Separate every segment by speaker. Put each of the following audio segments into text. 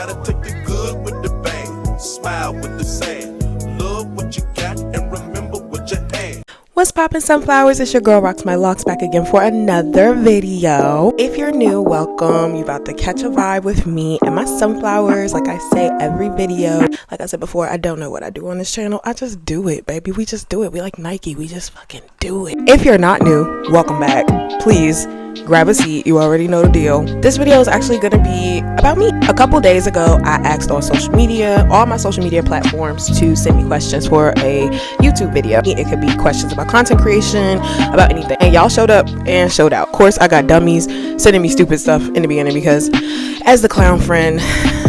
Speaker 1: Gotta take the good with the bad, smile with the sad. Love what you got and remember what you had.
Speaker 2: What's poppin', sunflowers? It's your girl Rocks My Locks back again for another video. If you're new, welcome. You about to catch a vibe with me and my sunflowers. Like I say every video, like I said before, I don't know what I do on this channel. I just do it, baby. We just do it. We like Nike. We just fucking do it. If you're not new, welcome back. Please grab a seat. You already know the deal. This video is actually gonna be about me. A couple days ago, I asked on social media, all my social media platforms, to send me questions for a YouTube video. It could be questions about content creation, about anything, and y'all showed up and showed out. Of course, I got dummies sending me stupid stuff in the beginning because as the clown friend,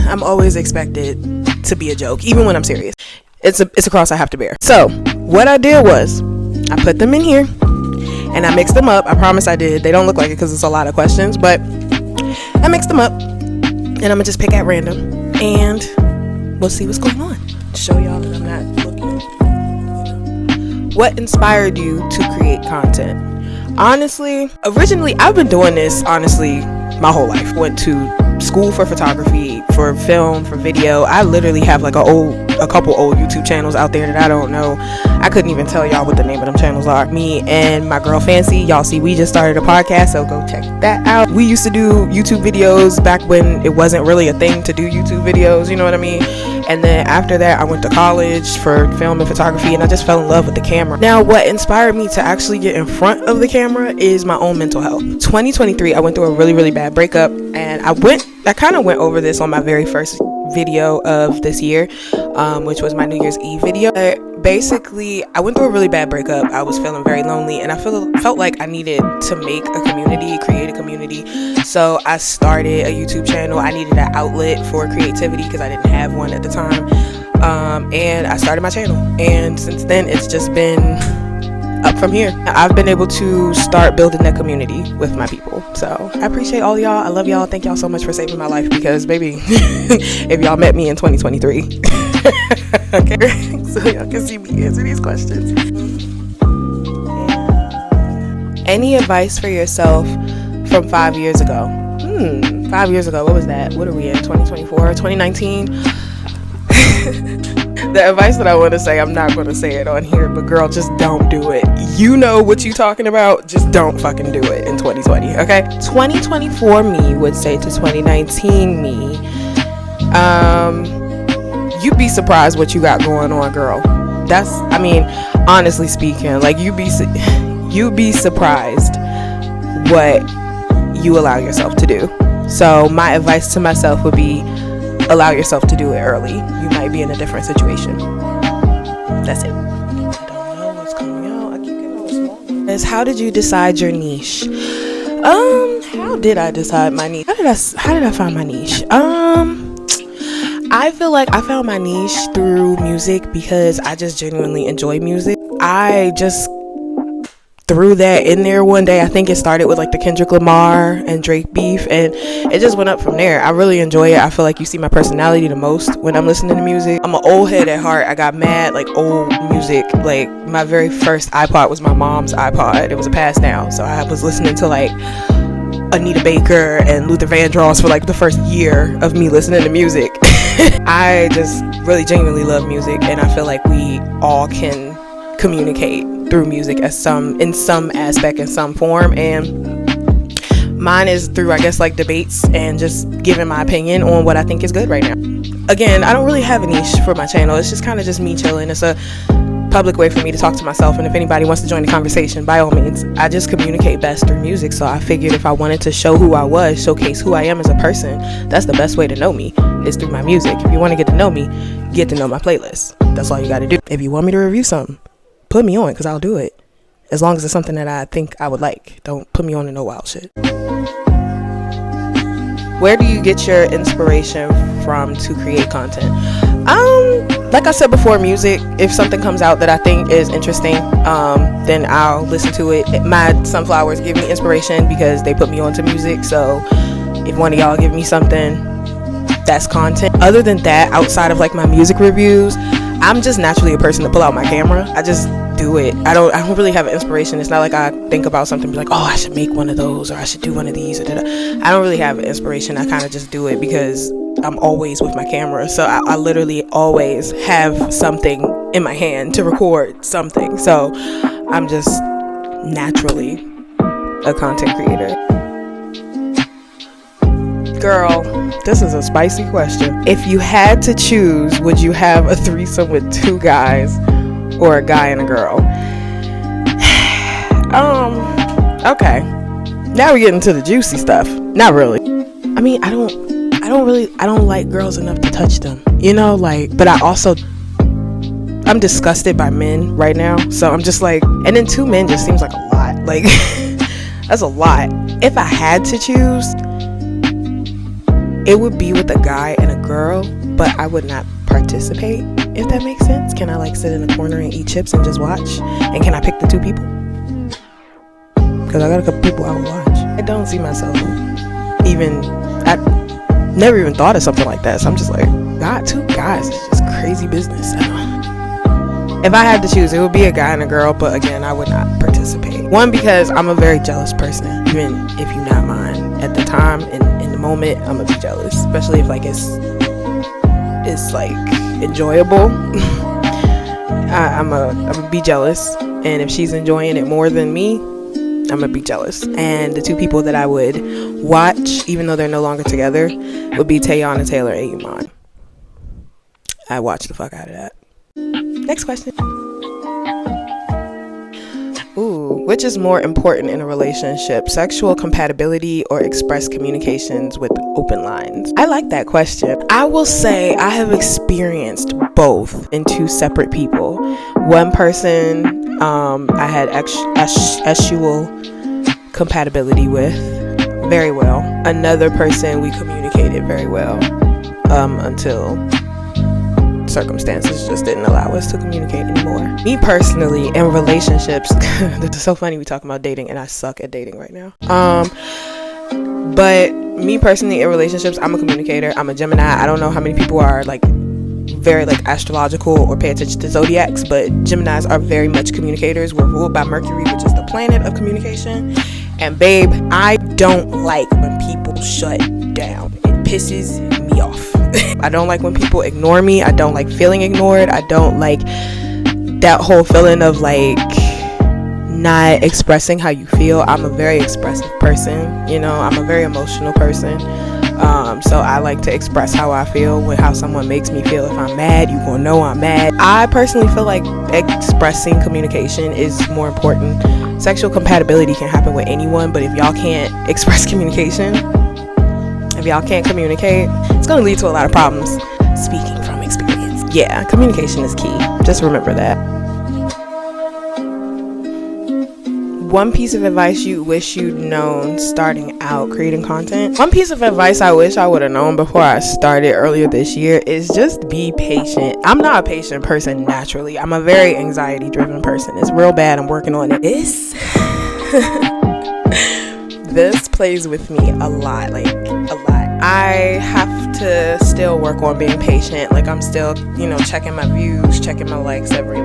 Speaker 2: I'm always expected to be a joke, even when I'm serious. It's a cross I have to bear. So what I did was I put them in here and I mixed them up. I promise I did. They don't look like it because it's a lot of questions, but I mixed them up and I'm gonna just pick at random and we'll see what's going on. Show y'all that I'm not looking. What inspired you to create content? Honestly, originally I've been doing this my whole life. Went to school for photography, for film, for video. I literally have like a couple old YouTube channels out there that I don't know. I couldn't even tell y'all what the name of them channels are. Me and my girl Fancy, y'all see we just started a podcast, so go check that out. We used to do YouTube videos back when it wasn't really a thing to do YouTube videos, you know what I mean? And then after that I went to college for film and photography and I just fell in love with the camera. Now what inspired me to actually get in front of the camera is my own mental health. 2023 I went through a really bad breakup, and I kind of went over this on my very first video of this year, which was my New Year's Eve video. Basically, I went through a really bad breakup. I was feeling very lonely and I felt like I needed to make a community, create a community. So I started a YouTube channel. I needed an outlet for creativity because I didn't have one at the time. And I started my channel, and since then it's just been up from here. I've been able to start building that community with my people. So I appreciate all y'all. I love y'all. Thank y'all so much for saving my life, because baby, if y'all met me in 2023, okay, so y'all can see me answer these questions. Any advice for yourself from 5 years ago? 5 years ago, what was that? What are we in, 2024, 2019? The advice that I want to say, I'm not going to say it on here, but girl, just don't do it. You know what you talking about, just don't fucking do it in 2020, okay? 2024 me would say to 2019 me, you'd be surprised what you got going on, girl. Honestly speaking, like you'd be surprised what you allow yourself to do. So my advice to myself would be, allow yourself to do it early. You might be in a different situation. That's it. I don't know what's coming out. I keep getting all small. How did you decide your niche? How did I decide my niche? How did I find my niche? I feel like I found my niche through music because I just genuinely enjoy music. I just threw that in there one day. I think it started with like the Kendrick Lamar and Drake beef, and it just went up from there. I really enjoy it. I feel like you see my personality the most when I'm listening to music. I'm an old head at heart. I got mad like old music. Like my very first iPod was my mom's iPod. It was a pass down, so I was listening to like Anita Baker and Luther Vandross for like the first year of me listening to music. I just really genuinely love music, and I feel like we all can communicate through music in some aspect, in some form, and mine is through, I guess, like debates and just giving my opinion on what I think is good right now. Again, I don't really have a niche for my channel. It's just kind of just me chilling. It's a public way for me to talk to myself, and if anybody wants to join the conversation, by all means. I just communicate best through music, so I figured if I wanted to show who I was, showcase who I am as a person, that's the best way to know me, is through my music. If you want to get to know me, get to know my playlist. That's all you got to do. If you want me to review something, put me on, because I'll do it, as long as it's something that I think I would like. Don't put me on to no wild shit. Where do you get your inspiration from to create content? Like I said before, music. If something comes out that I think is interesting, then I'll listen to it. My sunflowers give me inspiration because they put me onto music. So if one of y'all give me something, that's content. Other than that, outside of like my music reviews, I'm just naturally a person to pull out my camera. I just do it. I don't really have an inspiration. It's not like I think about something and be like, oh, I should make one of those, or I should do one of these, or I don't really have an inspiration. I kind of just do it because I'm always with my camera, so I literally always have something in my hand to record something. So I'm just naturally a content creator. Girl, this is a spicy question. If you had to choose, would you have a threesome with 2 guys or a guy and a girl? Okay. Now we're getting to the juicy stuff. Not really. I mean, I don't like girls enough to touch them. You know, like, but I'm disgusted by men right now. So I'm just like, and then 2 men just seems like a lot. Like, that's a lot. If I had to choose, it would be with a guy and a girl, but I would not participate, if that makes sense. Can I like sit in a corner and eat chips and just watch? And can I pick the 2 people? Because I got a couple people I would watch. I don't see myself I never even thought of something like that. So I'm just like, God, 2 guys is just crazy business. If I had to choose, it would be a guy and a girl, but again, I would not participate. 1, because I'm a very jealous person, even if you're not mine at the time. In the moment, I'm gonna be jealous, especially if like it's like enjoyable. I'm gonna be jealous, and if she's enjoying it more than me, I'm gonna be jealous. And the 2 people that I would watch, even though they're no longer together, would be Tayana Taylor and Iman. I watch the fuck out of that. Next question. Ooh, which is more important in a relationship, sexual compatibility or express communications with open lines? I like that question. I will say I have experienced both in 2 separate people. One person I had sexual compatibility with very well. Another person we communicated very well until circumstances just didn't allow us to communicate anymore. Me personally, in relationships, this is so funny we talking about dating and I suck at dating right now. But me personally, in relationships, I'm a communicator. I'm a Gemini. I don't know how many people are like very like astrological or pay attention to zodiacs, but Geminis are very much communicators. We're ruled by Mercury, which is the planet of communication. And babe, I don't like when people shut down. It pisses me off. I don't like when people ignore me. I don't like feeling ignored. I don't like that whole feeling of like not expressing how you feel. I'm a very expressive person, you know. I'm a very emotional person. So I like to express how I feel, with how someone makes me feel. If I'm mad, you gonna know I'm mad. I personally feel like expressing communication is more important. Sexual compatibility can happen with anyone, but if y'all can't express communication, if y'all can't communicate, it's gonna lead to a lot of problems. Speaking from experience. Yeah, communication is key. Just remember that. One piece of advice you wish you'd known starting out creating content. One piece of advice I wish I would have known before I started earlier this year is just be patient. I'm not a patient person naturally. I'm a very anxiety driven person. It's real bad. I'm working on it. This plays with me a lot, like a lot. I have to still work on being patient. Like I'm still, checking my views, checking my likes every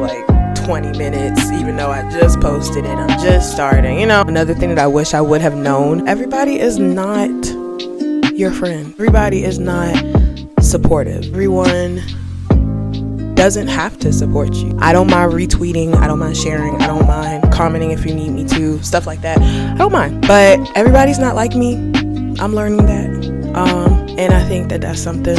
Speaker 2: 20 minutes, even though I just posted it. I'm just starting, Another thing that I wish I would have known, everybody is not your friend. Everybody is not supportive. Everyone doesn't have to support you. I don't mind retweeting. I don't mind sharing. I don't mind commenting if you need me to. Stuff like that. I don't mind. But everybody's not like me. I'm learning that. And I think that that's something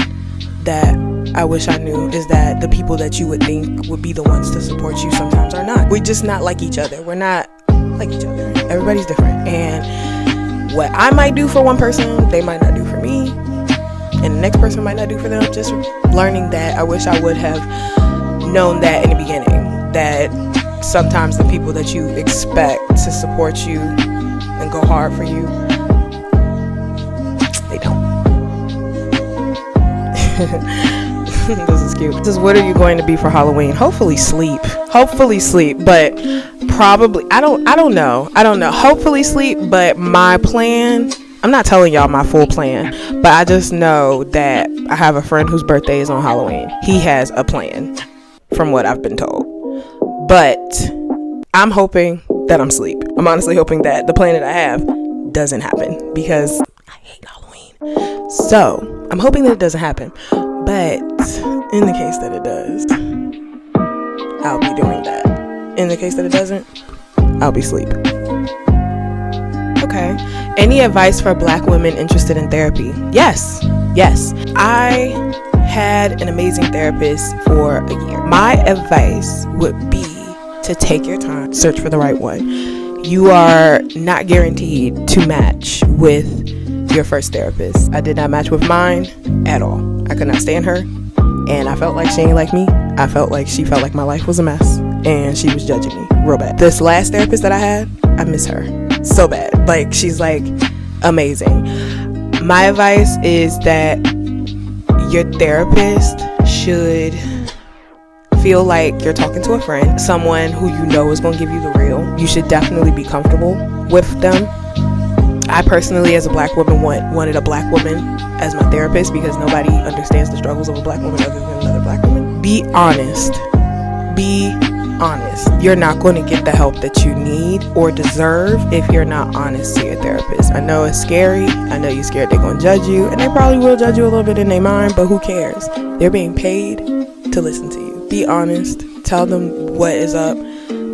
Speaker 2: that I wish I knew, is that the people that you would think would be the ones to support you sometimes are not. We're just not like each other. We're not like each other. Everybody's different. And what I might do for one person, they might not do for me. And the next person might not do for them. Just learning that. I wish I would have known that in the beginning. That sometimes the people that you expect to support you and go hard for you, they don't. This is cute. This is, what are you going to be for Halloween? Hopefully sleep, but probably I don't know. Hopefully sleep, but my plan, I'm not telling y'all my full plan, but I just know that I have a friend whose birthday is on Halloween. He has a plan from what I've been told, but I'm hoping that I'm asleep. I'm honestly hoping that the plan that I have doesn't happen, because I hate Halloween. So I'm hoping that it doesn't happen, but in the case that it does, I'll be doing that. In the case that it doesn't, I'll be asleep. Okay. Any advice for Black women interested in therapy? Yes. I had an amazing therapist for a year. My advice would be to take your time, search for the right one. You are not guaranteed to match with your first therapist. I did not match with mine at all. I could not stand her, and I felt like she ain't like me. I felt like she felt like my life was a mess, and she was judging me real bad. This last therapist that I had, I miss her so bad. Like, she's like amazing. My advice is that your therapist should feel like you're talking to a friend, someone who you know is going to give you the real. You should definitely be comfortable with them. I personally, as a Black woman, wanted a Black woman as my therapist because nobody understands the struggles of a Black woman other than another Black woman. Be honest. You're not going to get the help that you need or deserve if you're not honest to your therapist. I know it's scary. I know you're scared they're going to judge you, and they probably will judge you a little bit in their mind, but who cares? They're being paid to listen to you. Be honest. Tell them what is up.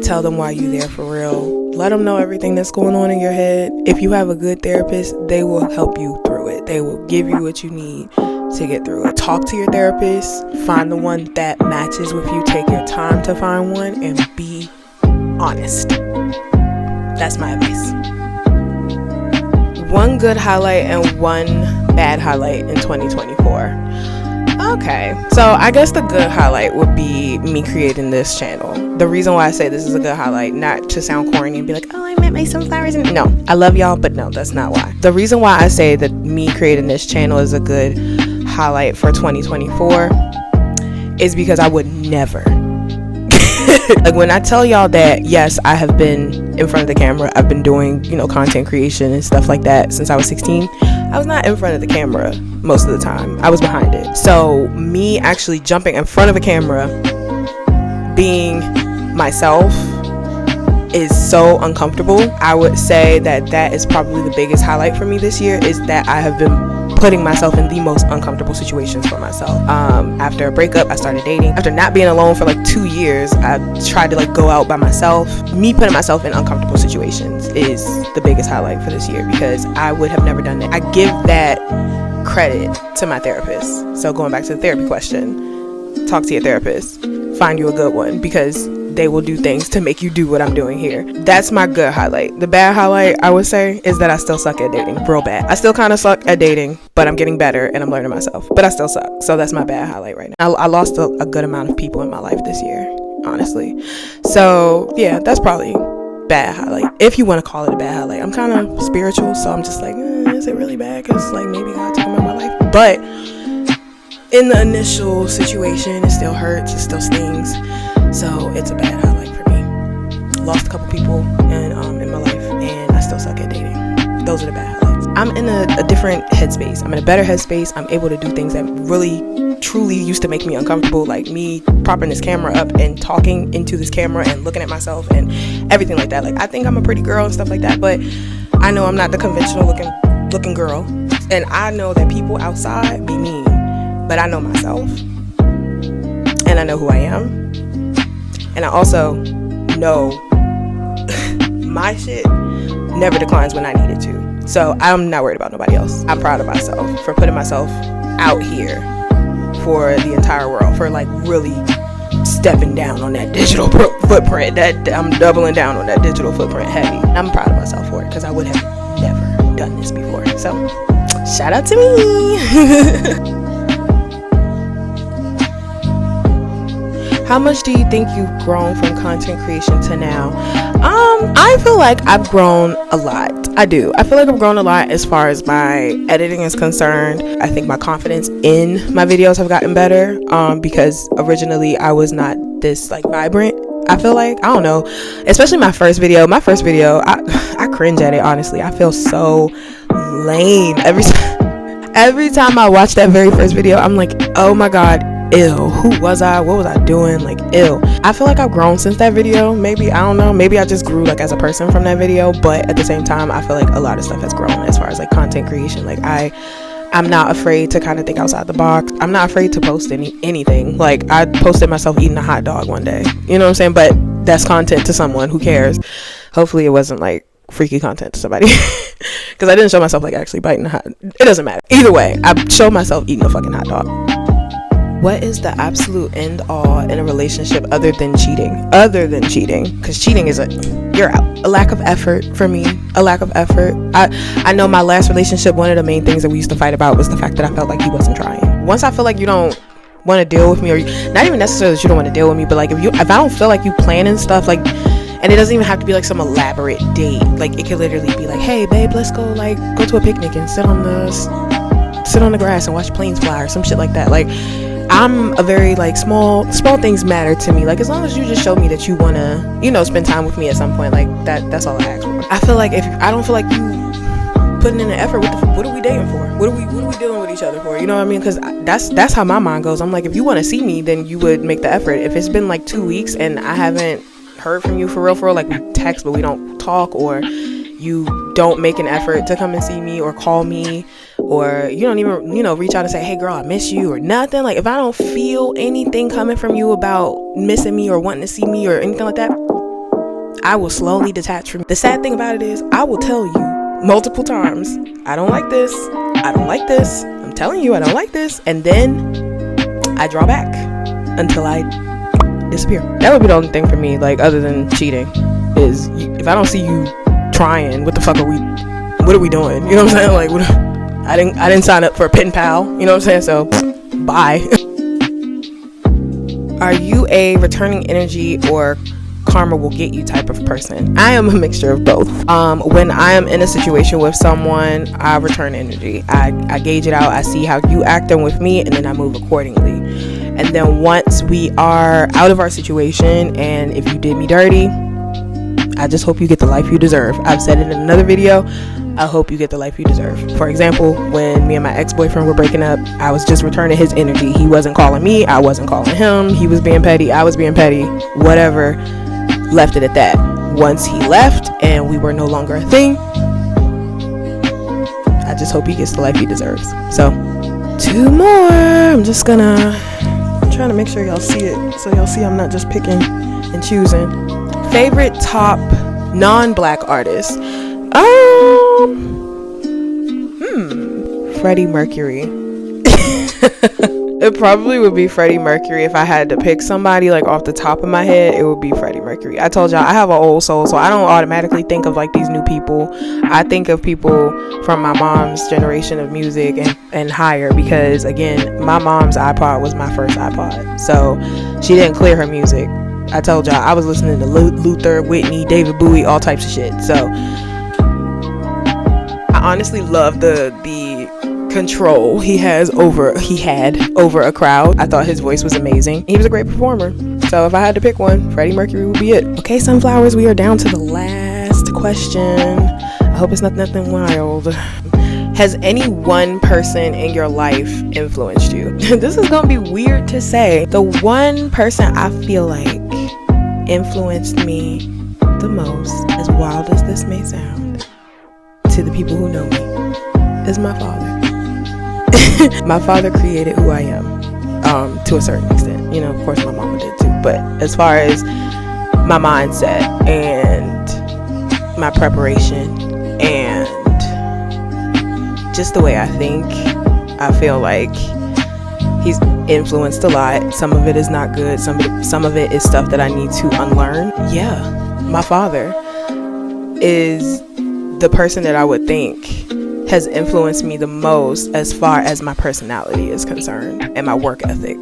Speaker 2: Tell them why you're there for real. Let them know everything that's going on in your head. If you have a good therapist, they will help you through it. They will give you what you need to get through it. Talk to your therapist. Find the one that matches with you. Take your time to find one and be honest. That's my advice. One good highlight and one bad highlight in 2024. Okay, so I guess the good highlight would be me creating this channel. The reason why I say this is a good highlight, not to sound corny and be like, oh, I met my sunflowers. No, I love y'all, but no, that's not why. The reason why I say that me creating this channel is a good highlight for 2024 is because I would never like, when I tell y'all that, yes, I have been in front of the camera, I've been doing, content creation and stuff like that since I was 16. I was not in front of the camera most of the time. I was behind it. So me actually jumping in front of a camera, being myself, is so uncomfortable. I would say that is probably the biggest highlight for me this year, is that I have been putting myself in the most uncomfortable situations for myself. After a breakup, I started dating. After not being alone for like 2 years, I tried to go out by myself. Me putting myself in uncomfortable situations is the biggest highlight for this year, because I would have never done that. I give that credit to my therapist. So going back to the therapy question, talk to your therapist. Find you a good one, because they will do things to make you do what I'm doing here. That's my good highlight. The bad highlight, I would say, is that I still suck at dating real bad. I still kind of suck at dating, but I'm getting better and I'm learning myself, but I still suck. So that's my bad highlight right now. I lost a good amount of people in my life this year, honestly. So yeah, that's probably bad highlight, if you want to call it a bad highlight. I'm kind of spiritual, so I'm just like, is it really bad? Because maybe God took him out of my life. But in the initial situation, it still hurts, it still stings. So it's a bad highlight for me. Lost a couple people in my life, and I still suck at dating. Those are the bad highlights. I'm in a different headspace. I'm in a better headspace. I'm able to do things that really, truly used to make me uncomfortable, like me propping this camera up and talking into this camera and looking at myself and everything like that. Like, I think I'm a pretty girl and stuff like that, but I know I'm not the conventional looking girl, and I know that people outside be mean, but I know myself, and I know who I am. And I also know my shit never declines when I need it to. So I'm not worried about nobody else. I'm proud of myself for putting myself out here for the entire world, for really stepping down on that digital footprint. That I'm doubling down on that digital footprint heavy. I'm proud of myself for it, because I would have never done this before. So shout out to me. How much do you think you've grown from content creation to now? I feel like I've grown a lot. I do. I feel like I've grown a lot as far as my editing is concerned. I think my confidence in my videos have gotten better, because originally I was not this vibrant. I feel like, I don't know, especially my first video, I cringe at it, honestly. I feel so lame every time I watch that very first video. I'm like, oh my God, ew, who was I? What was I doing? Ew. I feel like I've grown since that video. Maybe, I don't know, maybe I just grew as a person from that video, but at the same time, I feel like a lot of stuff has grown as far as content creation. I I'm not afraid to kind of think outside the box. I'm not afraid to post anything. Like, I posted myself eating a hot dog one day. You know what I'm saying? But that's content to someone. Who cares? Hopefully it wasn't like freaky content to somebody. Because I didn't show myself like actually biting a hot. It doesn't matter. Either way, I showed myself eating a fucking hot dog. What is the absolute end all in a relationship other than cheating? Because cheating is you're out. A lack of effort for me. A lack of effort. I know my last relationship, one of the main things that we used to fight about was the fact that I felt like he wasn't trying. Once I feel like you don't want to deal with me, or not even necessarily that you don't want to deal with me, but like if I don't feel like you planning stuff, like, and it doesn't even have to be like some elaborate date. Like, it could literally be like, hey babe, let's go to a picnic and sit on the grass and watch planes fly or some shit like that. Like, I'm a very like small things matter to me. Like, as long as you just show me that you wanna, spend time with me at some point, like that's all I ask for. I feel like if I don't feel like you putting in the effort, what are we dating for? What are we dealing with each other for? You know what I mean? Because that's how my mind goes. I'm like, if you want to see me, then you would make the effort. If it's been like 2 weeks and I haven't heard from you for real, like we text but we don't talk, or you don't make an effort to come and see me or call me, or you don't even reach out and say, hey girl, I miss you, or nothing. Like, if I don't feel anything coming from you about missing me or wanting to see me or anything like that, I will slowly detach from you. The sad thing about it is I will tell you multiple times, I don't like this, I'm telling you I don't like this, and then I draw back until I disappear. That would be the only thing for me, like, other than cheating, is if I don't see you trying, what are we doing? You know what I'm saying? Like, I didn't sign up for a pen pal, you know what I'm saying? So bye. Are you a returning energy or karma will get you type of person? I am a mixture of both. When I am in a situation with someone, I return energy. I gauge it out. I see how you acting with me, and then I move accordingly. And then once we are out of our situation, and if you did me dirty, I just hope you get the life you deserve. I've said it in another video. I hope you get the life you deserve. For example, when me and my ex-boyfriend were breaking up, I was just returning his energy. He wasn't calling me, I wasn't calling him. He was being petty, I was being petty, whatever. Left it at that. Once he left and we were no longer a thing, I just hope he gets the life he deserves. So, 2 more. I'm trying to make sure y'all see it, so y'all see I'm not just picking and choosing. Favorite top non-black artist? Freddie Mercury. It probably would be Freddie Mercury. If I had to pick somebody like off the top of my head, it would be Freddie Mercury. I told y'all I have an old soul, so I don't automatically think of like these new people. I think of people from my mom's generation of music and higher, because again, my mom's iPod was my first iPod, so she didn't clear her music. I told y'all I was listening to Luther, Whitney, David Bowie, all types of shit. So I honestly love the control he had over a crowd. I thought his voice was amazing. He was a great performer. So if I had to pick one, Freddie Mercury would be it. Okay, sunflowers, we are down to the last question. I hope it's nothing wild. Has any one person in your life influenced you? This is gonna be weird to say. The one person I feel like influenced me the most, as wild as this may sound to the people who know me, is my father. My father created who I am, to a certain extent. Of course my mama did too, but as far as my mindset and my preparation and just the way I think, I feel like he's influenced a lot. Some of it is not good. Some of it is stuff that I need to unlearn. Yeah, my father is the person that I would think has influenced me the most as far as my personality is concerned and my work ethic.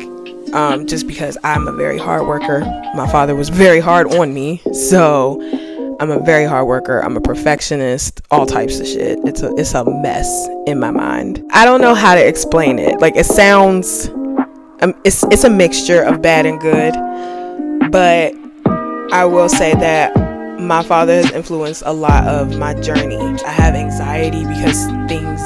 Speaker 2: Just because I'm a very hard worker. My father was very hard on me, so I'm a very hard worker. I'm a perfectionist, all types of shit. It's a mess in my mind. I don't know how to explain it. Like, it sounds, it's a mixture of bad and good, but I will say that my father has influenced a lot of my journey. I have anxiety because things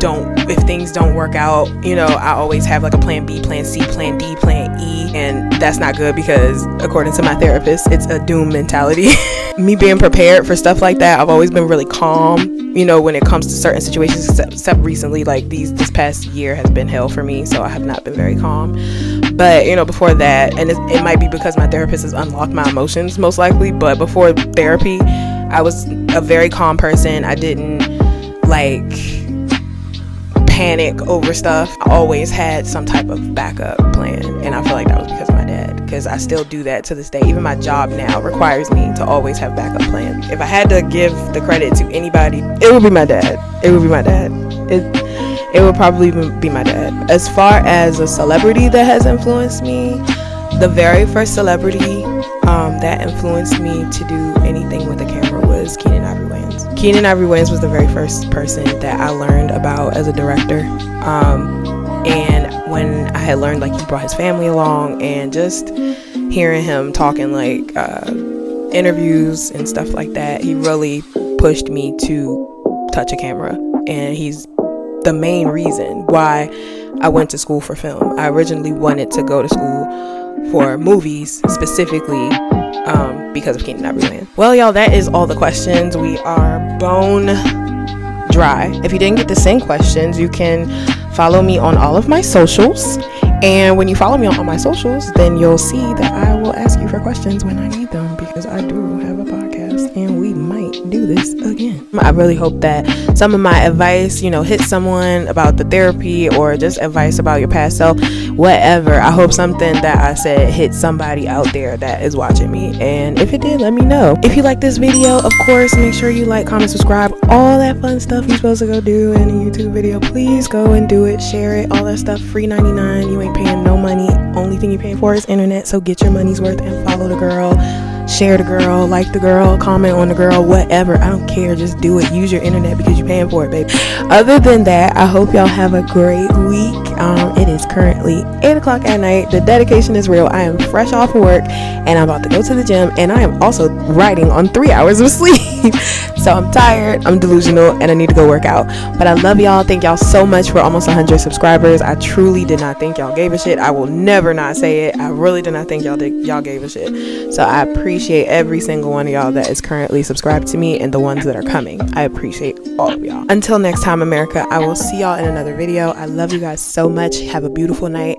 Speaker 2: if things don't work out, you know, I always have like a plan B, plan C, plan D, plan E, and that's not good because according to my therapist, it's a doom mentality. Me being prepared for stuff like that, I've always been really calm, you know, when it comes to certain situations, except recently, like this past year has been hell for me, so I have not been very calm. But, you know, before that, and it might be because my therapist has unlocked my emotions most likely, but before therapy, I was a very calm person. I didn't like panic over stuff. I always had some type of backup plan, and I feel like that was because of my dad, because I still do that to this day. Even my job now requires me to always have backup plans. If I had to give the credit to anybody, it would be my dad. It would be my dad. It would probably be my dad. As far as a celebrity that has influenced me, the very first celebrity that influenced me to do anything with a camera was Keenan Ivory Wayans. Keenan Ivory Wayans was the very first person that I learned about as a director. And when I had learned, like, he brought his family along, and just hearing him talking, like, interviews and stuff like that, he really pushed me to touch a camera. And he's the main reason why I went to school for film. I originally wanted to go to school for movies, specifically because of Keenan Ivory Wayans. Well, y'all, that is all the questions. We are bone dry. If you didn't get to send questions, you can follow me on all of my socials. And when you follow me on all my socials, then you'll see that I will ask you for questions when I need them, because I do have a podcast and we might do this again. I really hope that some of my advice, you know, hit someone about the therapy, or just advice about your past self, whatever. I hope something that I said hit somebody out there that is watching me. And if it did, let me know. If you like this video, of course, make sure you like, comment, subscribe, all that fun stuff you're supposed to go do in a YouTube video. Please go and do it, share it, all that stuff. Free 99. You ain't paying no money. Only thing you're paying for is internet. So get your money's worth and follow the girl, share the girl, like the girl, comment on the girl, whatever. I don't care. Just do it. Use your internet because you're paying for it, baby. Other than that, I hope y'all have a great week. It is currently 8 o'clock at night. The dedication is real. I am fresh off of work and I'm about to go to the gym, and I am also riding on 3 hours of sleep. So I'm tired, I'm delusional, and I need to go work out. But I love y'all. Thank y'all so much for almost 100 subscribers. I truly did not think y'all gave a shit. I will never not say it. I really did not think y'all gave a shit. So I appreciate every single one of y'all that is currently subscribed to me, and the ones that are coming. I appreciate all of y'all. Until next time, America, I will see y'all in another video. I love you guys so much. Have a beautiful night.